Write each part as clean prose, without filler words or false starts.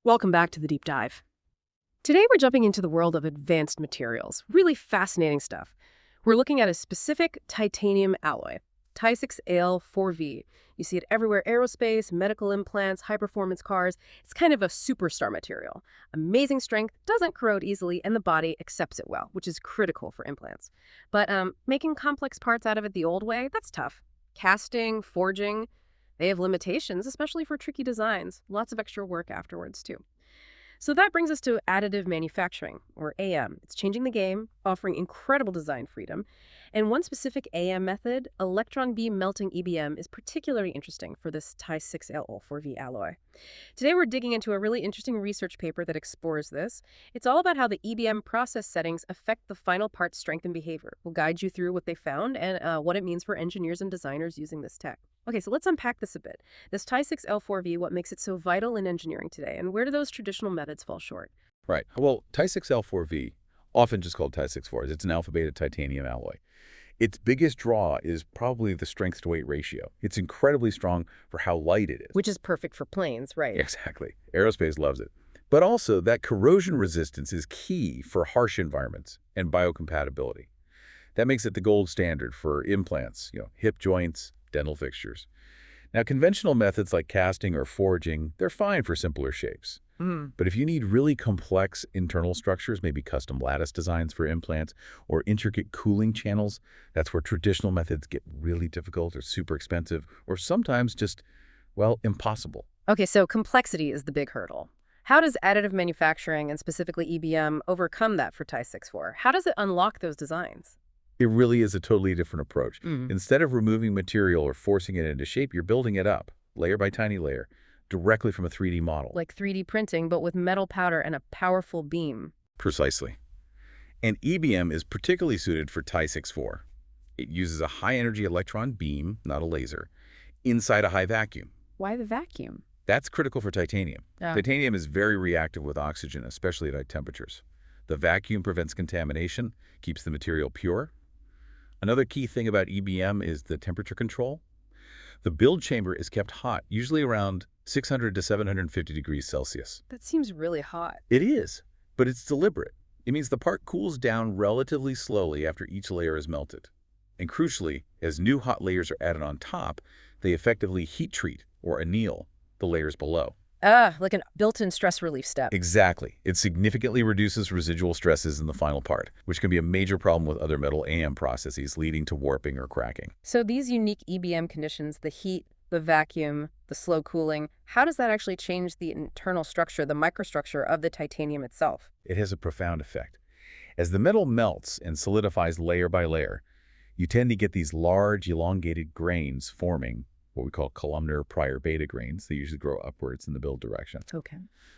Welcome back to the deep dive. Today we're jumping into the world of advanced materials. Really fascinating stuff. We're looking at a specific titanium alloy, Ti6Al4V. You see it everywhere: aerospace, medical implants, high-performance cars. It's kind of a superstar material. Amazing strength, doesn't corrode easily, and the body accepts it well, which is critical for implants. But making complex parts out of it the old way, that's tough. Casting, forging, they have limitations, especially for tricky designs. Lots of extra work afterwards, too. So that brings us to additive manufacturing, or AM. It's changing the game, offering incredible design freedom. And one specific AM method, Electron Beam Melting EBM, is particularly interesting for this Ti6Al4V alloy. Today we're digging into a really interesting research paper that explores this. It's all about how the EBM process settings affect the final part's strength and behavior. We'll guide you through what they found and what it means for engineers and designers using this tech. Okay, so let's unpack this a bit. This Ti6Al4V, what makes it so vital in engineering today, and where do those traditional methods fall short? Right. Well, Ti6Al4V, often just called Ti6-4, it's an alpha-beta titanium alloy. Its biggest draw is probably the strength-to-weight ratio. It's incredibly strong for how light it is. Which is perfect for planes, right? Exactly. Aerospace loves it. But also, that corrosion resistance is key for harsh environments and biocompatibility. That makes it the gold standard for implants, hip joints, dental fixtures. Now, conventional methods like casting or forging, they're fine for simpler shapes. But if you need really complex internal structures, maybe custom lattice designs for implants or intricate cooling channels, that's where traditional methods get really difficult or super expensive or sometimes just, well, impossible. Okay, so complexity is the big hurdle. How does additive manufacturing, and specifically EBM, overcome that for Ti6-4? How does it unlock those designs? It really is a totally different approach. Instead of removing material or forcing it into shape, you're building it up, layer by tiny layer, directly from a 3D model. Like 3D printing, but with metal powder and a powerful beam. Precisely. And EBM is particularly suited for Ti6-4. It uses a high-energy electron beam, not a laser, inside a high vacuum. Why the vacuum? That's critical for titanium. Titanium is very reactive with oxygen, especially at high temperatures. The vacuum prevents contamination, keeps the material pure. Another key thing about EBM is the temperature control. The build chamber is kept hot, usually around 600 to 750 degrees Celsius. That seems really hot. It is, but it's deliberate. It means the part cools down relatively slowly after each layer is melted. And crucially, as new hot layers are added on top, they effectively heat treat, or anneal, the layers below. Like a built-in stress relief step. Exactly. It significantly reduces residual stresses in the final part, which can be a major problem with other metal AM processes, leading to warping or cracking. So these unique EBM conditions, the heat, the vacuum, the slow cooling, how does that actually change the internal structure, the microstructure of the titanium itself? It has a profound effect. As the metal melts and solidifies layer by layer, you tend to get these large, elongated grains forming, what we call columnar prior beta grains. They usually grow upwards in the build direction. Okay.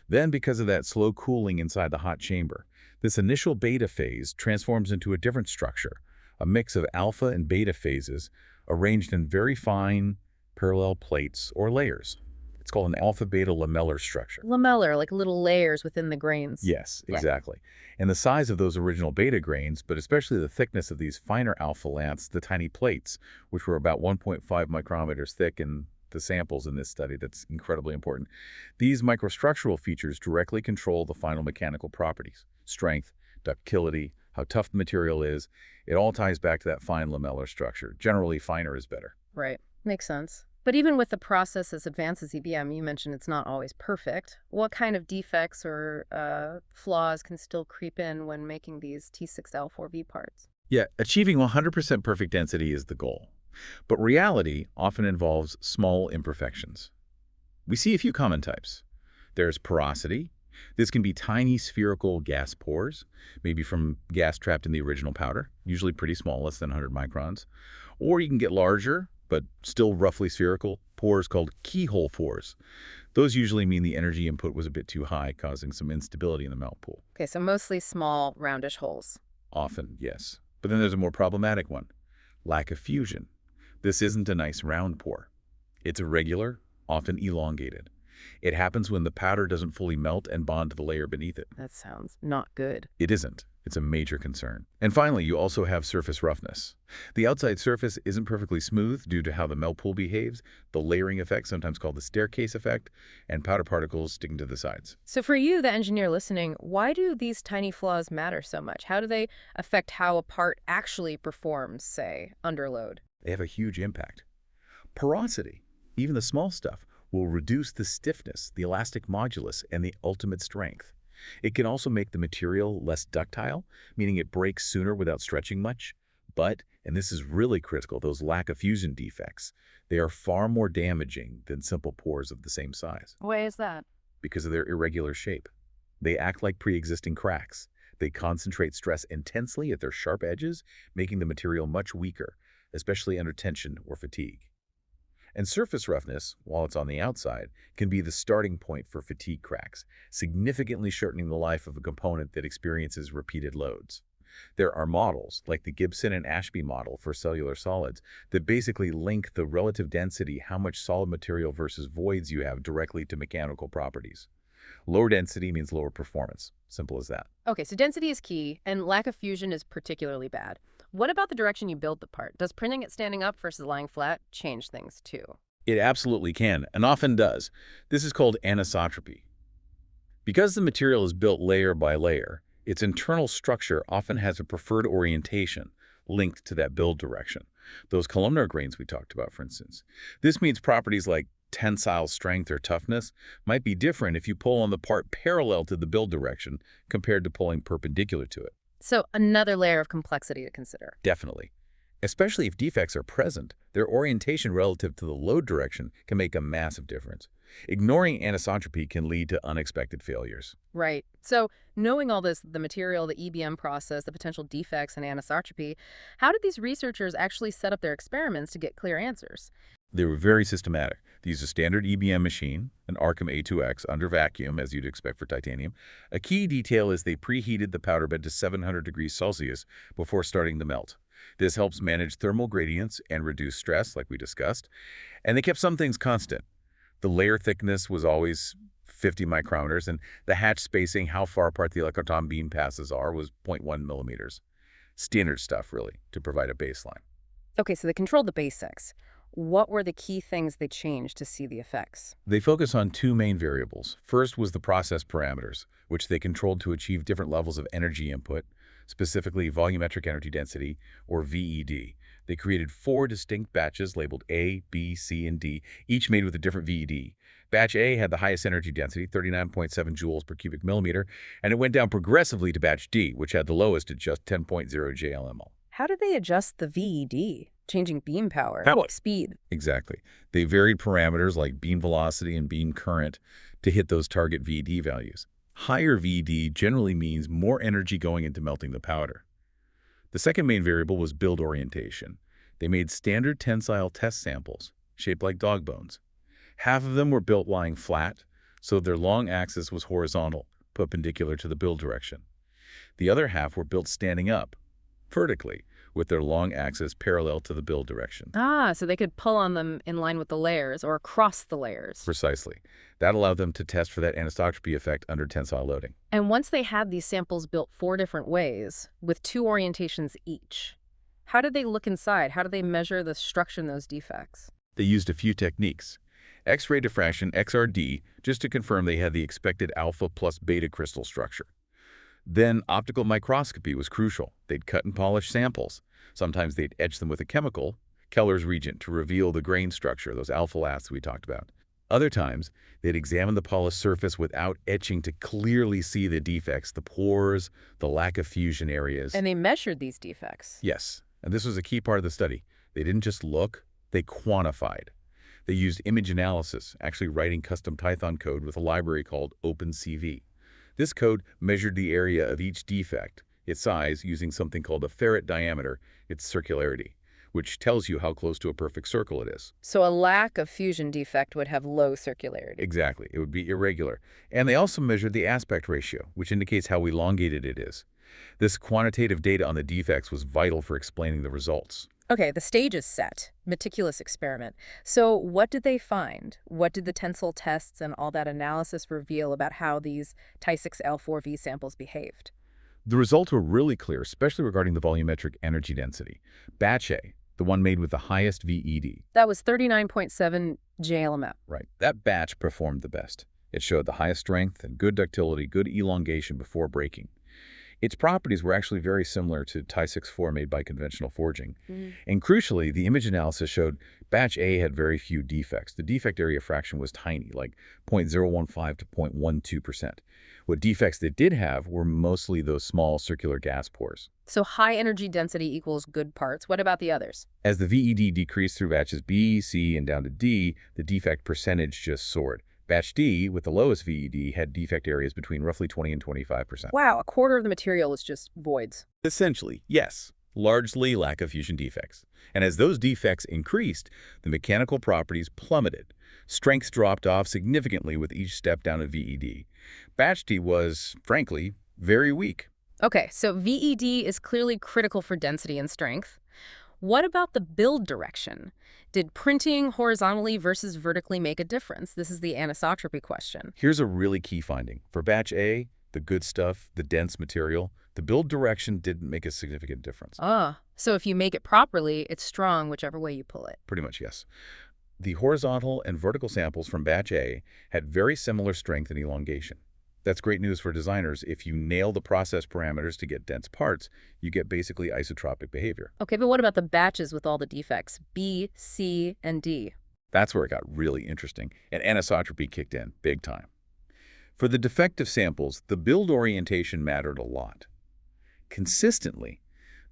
Then, because of that slow cooling inside the hot chamber, this initial beta phase transforms into a different structure, a mix of alpha and beta phases arranged in very fine, parallel plates or layers. It's called an alpha-beta lamellar structure. Lamellar, like little layers within the grains. Yes, exactly. And the size of those original beta grains, but especially the thickness of these finer alpha lants, the tiny plates, which were about 1.5 micrometers thick in the samples in this study, that's incredibly important. These microstructural features directly control the final mechanical properties: strength, ductility, how tough the material is. It all ties back to that fine lamellar structure. Generally, finer is better. Right. Makes sense. But even with the process as advanced as EBM, you mentioned it's not always perfect. What kind of defects or flaws can still creep in when making these Ti6Al4V parts? Yeah, achieving 100% perfect density is the goal. But reality often involves small imperfections. We see a few common types. There's porosity. This can be tiny spherical gas pores, maybe from gas trapped in the original powder, usually pretty small, less than 100 microns. Or you can get larger, but still roughly spherical, pores called keyhole pores. Those usually mean the energy input was a bit too high, causing some instability in the melt pool. Okay, so mostly small, roundish holes. Often, yes. But then there's a more problematic one: lack of fusion. This isn't a nice round pore. It's irregular, often elongated. It happens when the powder doesn't fully melt and bond to the layer beneath it. That sounds not good. It isn't. It's a major concern. And finally, you also have surface roughness. The outside surface isn't perfectly smooth due to how the melt pool behaves, the layering effect, sometimes called the staircase effect, and powder particles sticking to the sides. So for you, the engineer listening, why do these tiny flaws matter so much? How do they affect how a part actually performs, say, under load? They have a huge impact. Porosity, even the small stuff, will reduce the stiffness, the elastic modulus, and the ultimate strength. It can also make the material less ductile, meaning it breaks sooner without stretching much. But, and this is really critical, those lack of fusion defects, they are far more damaging than simple pores of the same size. Why is that? Because of their irregular shape. They act like pre-existing cracks. They concentrate stress intensely at their sharp edges, making the material much weaker, especially under tension or fatigue. And surface roughness, while it's on the outside, can be the starting point for fatigue cracks, significantly shortening the life of a component that experiences repeated loads. There are models, like the Gibson and Ashby model for cellular solids, that basically link the relative density, how much solid material versus voids you have, directly to mechanical properties. Lower density means lower performance. Simple as that. Okay, so density is key, and lack of fusion is particularly bad. What about the direction you build the part? Does printing it standing up versus lying flat change things too? It absolutely can, and often does. This is called anisotropy. Because the material is built layer by layer, its internal structure often has a preferred orientation linked to that build direction. Those columnar grains we talked about, for instance. This means properties like tensile strength or toughness might be different if you pull on the part parallel to the build direction compared to pulling perpendicular to it. So another layer of complexity to consider. Definitely. Especially if defects are present, their orientation relative to the load direction can make a massive difference. Ignoring anisotropy can lead to unexpected failures. Right. So knowing all this, the material, the EBM process, the potential defects and anisotropy, how did these researchers actually set up their experiments to get clear answers? They were very systematic. They used a standard EBM machine, an Arcam A2X, under vacuum, as you'd expect for titanium. A key detail is they preheated the powder bed to 700 degrees Celsius before starting the melt. This helps manage thermal gradients and reduce stress, like we discussed. And they kept some things constant. The layer thickness was always 50 micrometers, and the hatch spacing, how far apart the electron beam passes are, was 0.1 millimeters. Standard stuff, really, to provide a baseline. Okay, so they controlled the basics. What were the key things they changed to see the effects? They focus on two main variables. First was the process parameters, which they controlled to achieve different levels of energy input, specifically volumetric energy density, or VED. They created 4 distinct batches labeled A, B, C, and D, each made with a different VED. Batch A had the highest energy density, 39.7 joules per cubic millimeter, and it went down progressively to batch D, which had the lowest at just 10.0 JLML. How did they adjust the VED? Changing beam power, speed. Exactly. They varied parameters like beam velocity and beam current to hit those target VED values. Higher VED generally means more energy going into melting the powder. The second main variable was build orientation. They made standard tensile test samples, shaped like dog bones. Half of them were built lying flat, so their long axis was horizontal, perpendicular to the build direction. The other half were built standing up, vertically, with their long axis parallel to the build direction. Ah, so they could pull on them in line with the layers or across the layers. Precisely. That allowed them to test for that anisotropy effect under tensile loading. And once they had these samples built 4 different ways, with 2 orientations each, how did they look inside? How did they measure the structure in those defects? They used a few techniques. X-ray diffraction, XRD, just to confirm they had the expected alpha plus beta crystal structure. Then optical microscopy was crucial. They'd cut and polish samples. Sometimes they'd etch them with a chemical, Keller's reagent, to reveal the grain structure, those alpha laths we talked about. Other times, they'd examine the polished surface without etching to clearly see the defects, the pores, the lack of fusion areas. And they measured these defects. Yes, and this was a key part of the study. They didn't just look, they quantified. They used image analysis, actually writing custom Python code with a library called OpenCV. This code measured the area of each defect, its size, using something called a ferrite diameter, its circularity, which tells you how close to a perfect circle it is. So a lack of fusion defect would have low circularity. Exactly. It would be irregular. And they also measured the aspect ratio, which indicates how elongated it is. This quantitative data on the defects was vital for explaining the results. Okay, the stage is set. Meticulous experiment. So what did they find? What did the tensile tests and all that analysis reveal about how these Ti6Al4V samples behaved? The results were really clear, especially regarding the volumetric energy density. Batch A, the one made with the highest VED. That was 39.7 JLMF. Right. That batch performed the best. It showed the highest strength and good ductility, good elongation before breaking. Its properties were actually very similar to Ti6-4 made by conventional forging. And crucially, the image analysis showed batch A had very few defects. The defect area fraction was tiny, like 0.015 to 0.12%. What defects they did have were mostly those small circular gas pores. So high energy density equals good parts. What about the others? As the VED decreased through batches B, C, and down to D, the defect percentage just soared. Batch D, with the lowest VED, had defect areas between roughly 20 and 25%. Wow, a quarter of the material was just voids. Essentially, yes, largely lack of fusion defects. And as those defects increased, the mechanical properties plummeted. Strengths dropped off significantly with each step down in VED. Batch D was, frankly, very weak. Okay, so VED is clearly critical for density and strength. What about the build direction? Did printing horizontally versus vertically make a difference? This is the anisotropy question. Here's a really key finding. For batch A, the good stuff, the dense material, the build direction didn't make a significant difference. So if you make it properly, it's strong whichever way you pull it. Pretty much, yes. The horizontal and vertical samples from batch A had very similar strength and elongation. That's great news for designers. If you nail the process parameters to get dense parts, you get basically isotropic behavior. Okay, but what about the batches with all the defects? B, C, and D. That's where it got really interesting, and anisotropy kicked in big time. For the defective samples, the build orientation mattered a lot. Consistently,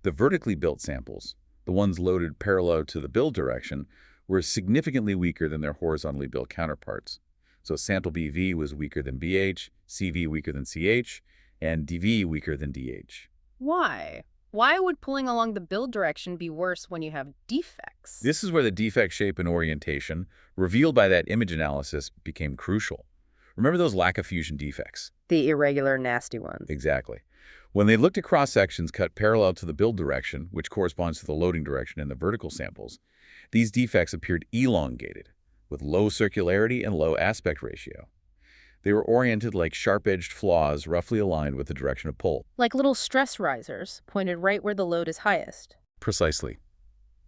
the vertically built samples, the ones loaded parallel to the build direction, were significantly weaker than their horizontally built counterparts. So sample BV was weaker than BH, CV weaker than CH, and DV weaker than DH. Why? Why would pulling along the build direction be worse when you have defects? This is where the defect shape and orientation, revealed by that image analysis, became crucial. Remember those lack of fusion defects? The irregular, nasty ones. Exactly. When they looked at cross-sections cut parallel to the build direction, which corresponds to the loading direction in the vertical samples, these defects appeared elongated, with low circularity and low aspect ratio. They were oriented like sharp-edged flaws roughly aligned with the direction of pull. Like little stress risers, pointed right where the load is highest. Precisely.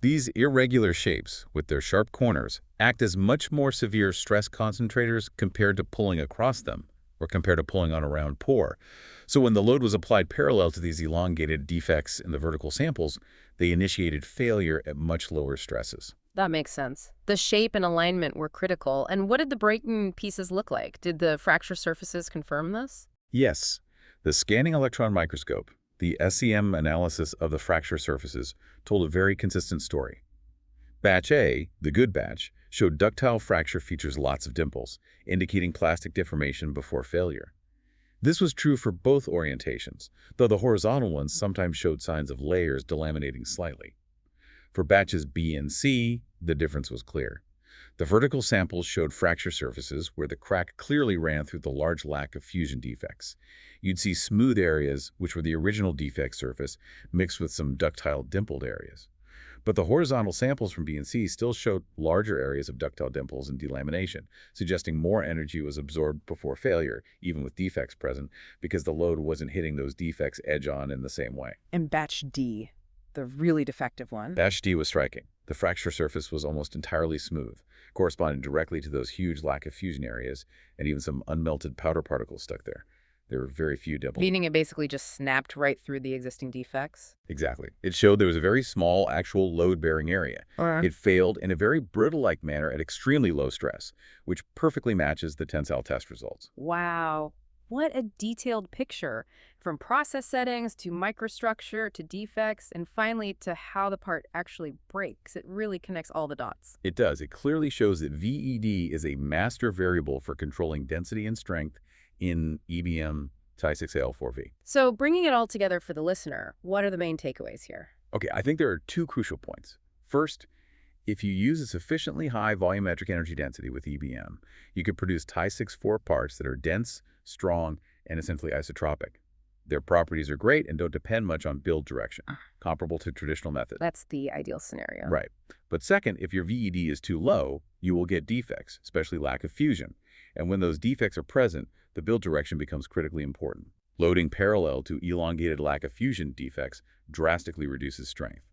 These irregular shapes, with their sharp corners, act as much more severe stress concentrators compared to pulling across them, or compared to pulling on a round pore. So when the load was applied parallel to these elongated defects in the vertical samples, they initiated failure at much lower stresses. That makes sense. The shape and alignment were critical. And what did the breaking pieces look like? Did the fracture surfaces confirm this? Yes. The scanning electron microscope, the SEM analysis of the fracture surfaces, told a very consistent story. Batch A, the good batch, showed ductile fracture features lots of dimples, indicating plastic deformation before failure. This was true for both orientations, though the horizontal ones sometimes showed signs of layers delaminating slightly. For batches B and C, the difference was clear. The vertical samples showed fracture surfaces where the crack clearly ran through the large lack of fusion defects. You'd see smooth areas, which were the original defect surface, mixed with some ductile dimpled areas. But the horizontal samples from B and C still showed larger areas of ductile dimples and delamination, suggesting more energy was absorbed before failure, even with defects present, because the load wasn't hitting those defects edge-on in the same way. And batch D, the really defective one? Batch D was striking. The fracture surface was almost entirely smooth, corresponding directly to those huge lack of fusion areas and even some unmelted powder particles stuck there. There were very few dimples. Meaning it basically just snapped right through the existing defects? Exactly. It showed there was a very small actual load-bearing area. It failed in a very brittle-like manner at extremely low stress, which perfectly matches the tensile test results. Wow. What a detailed picture. From process settings to microstructure to defects and finally to how the part actually breaks. It really connects all the dots. It does. It clearly shows that VED is a master variable for controlling density and strength in EBM Ti6Al4V. So bringing it all together for the listener, what are the main takeaways here? Okay, I think there are two crucial points. First, if you use a sufficiently high volumetric energy density with EBM, you could produce Ti6-4 parts that are dense, strong, and essentially isotropic. Their properties are great and don't depend much on build direction, comparable to traditional methods. That's the ideal scenario. Right. But second, if your VED is too low, you will get defects, especially lack of fusion. And when those defects are present, the build direction becomes critically important. Loading parallel to elongated lack of fusion defects drastically reduces strength.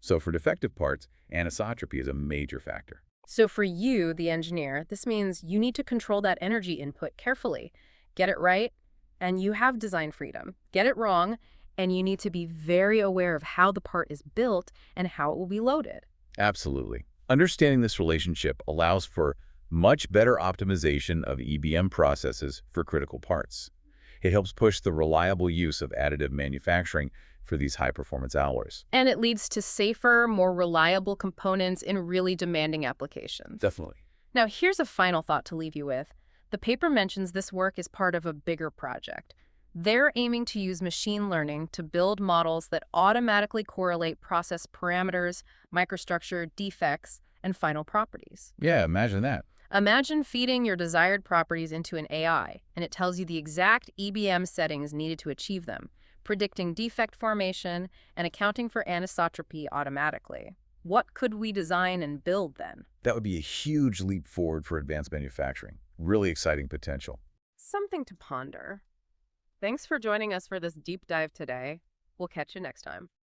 So for defective parts, anisotropy is a major factor. So for you, the engineer, this means you need to control that energy input carefully. Get it right, and you have design freedom. Get it wrong, and you need to be very aware of how the part is built and how it will be loaded. Absolutely. Understanding this relationship allows for much better optimization of EBM processes for critical parts. It helps push the reliable use of additive manufacturing for these high-performance alloys. And it leads to safer, more reliable components in really demanding applications. Definitely. Now, here's a final thought to leave you with. The paper mentions this work is part of a bigger project. They're aiming to use machine learning to build models that automatically correlate process parameters, microstructure, defects, and final properties. Yeah, imagine that. Imagine feeding your desired properties into an AI, and it tells you the exact EBM settings needed to achieve them, predicting defect formation and accounting for anisotropy automatically. What could we design and build then? That would be a huge leap forward for advanced manufacturing. Really exciting potential. Something to ponder. Thanks for joining us for this deep dive today. We'll catch you next time.